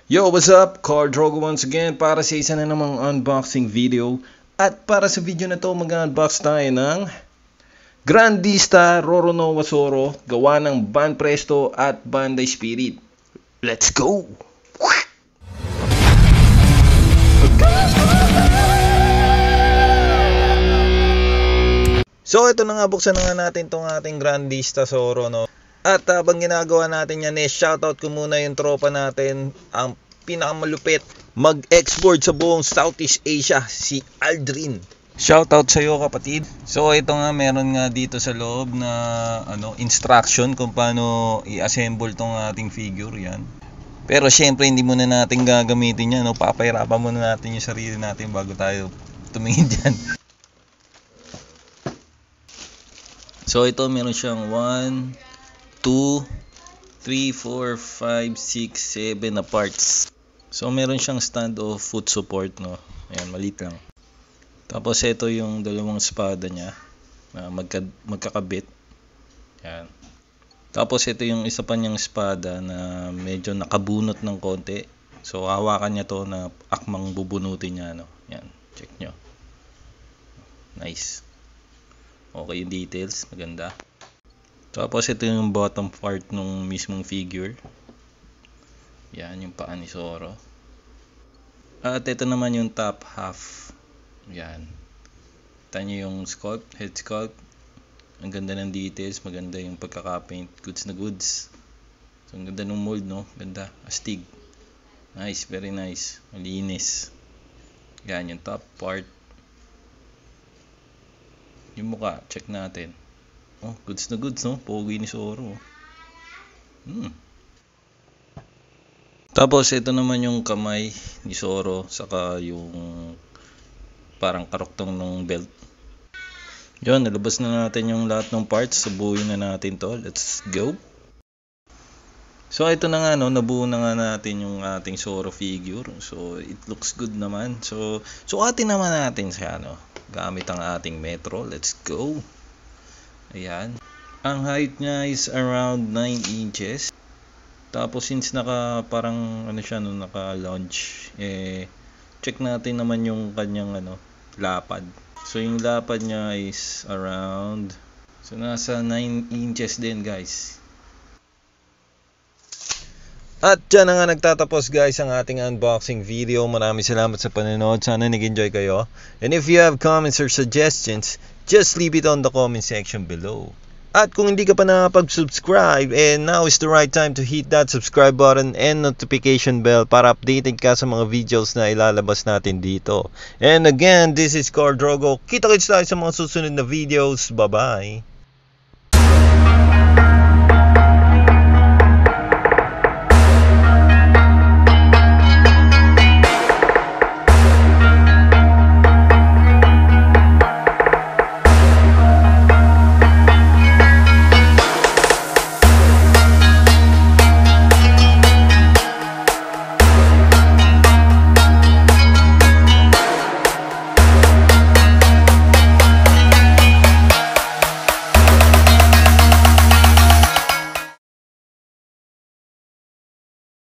Yo, what's up? Car Drogo once again para sa isa na namang unboxing video. At para sa video na to, mag-unbox tayo ng Grandista Roronoa Zoro gawa ng Banpresto at Bandai Spirit. Let's go! So ito na nga, buksan na nga natin tong ating Grandista Zoro, no? At habang ginagawa natin yan, shoutout ko muna yung tropa natin, ang pinakamalupit mag-export sa buong Southeast Asia, si Aldrin. Shoutout sa iyo, kapatid. So ito nga, meron nga dito sa loob na instruction kung paano i-assemble tong ating figure, yan. Pero syempre hindi muna natin gagamitin yan, no? Papahirapan muna natin yung sarili natin bago tayo tumingin dyan. So ito, meron siyang 1, 2, 3, 4, 5, 6, 7 na parts. So meron siyang stand of foot support, no. Ayan, maliit lang. Tapos ito yung dalawang espada niya na magkakabit. Ayan. Tapos ito yung isa pa niyang espada na medyo nakabunot ng konti. So hawakan niya to na akmang bubunutin niya, no. Ayan, check nyo. Nice. Okay yung details, maganda. Tapos ito yung bottom part nung mismong figure. Yan yung paa ni Zoro. At ito naman yung top half. Yan. Kita nyo yung sculpt, head sculpt. Ang ganda ng details, maganda yung pagkakapaint. Goods na goods. So ang ganda ng mold, no? Ganda, astig. Nice, very nice. Malinis. Yan yung top part. Yung mukha, check natin. Oh, goods na goods, no? Pogi ni Zoro. Tapos ito naman yung kamay ni Zoro, saka yung parang karoktong ng belt. Yun, nalabas na natin yung lahat ng parts. Subuhin na natin to. Let's go. So ito na nga, no, nabuo na nga natin yung ating Zoro figure. So it looks good naman. So sukatin naman natin siya, no, gamit ang ating metro. Let's go. Ayan. Ang height niya is around 9 inches. Tapos since parang siya, no, naka-launch, check natin naman yung kanyang lapad. So yung lapad niya is around, so nasa 9 inches din, guys. At dyan na nga nagtatapos, guys, ang ating unboxing video. Maraming salamat sa panonood. Sana nag-enjoy kayo. And if you have comments or suggestions, just leave it on the comment section below. At kung hindi ka pa nakapag-subscribe, now is the right time to hit that subscribe button and notification bell para updated ka sa mga videos na ilalabas natin dito. And again, this is Car Drogo. Kita-kits tayo sa mga susunod na videos. Bye-bye!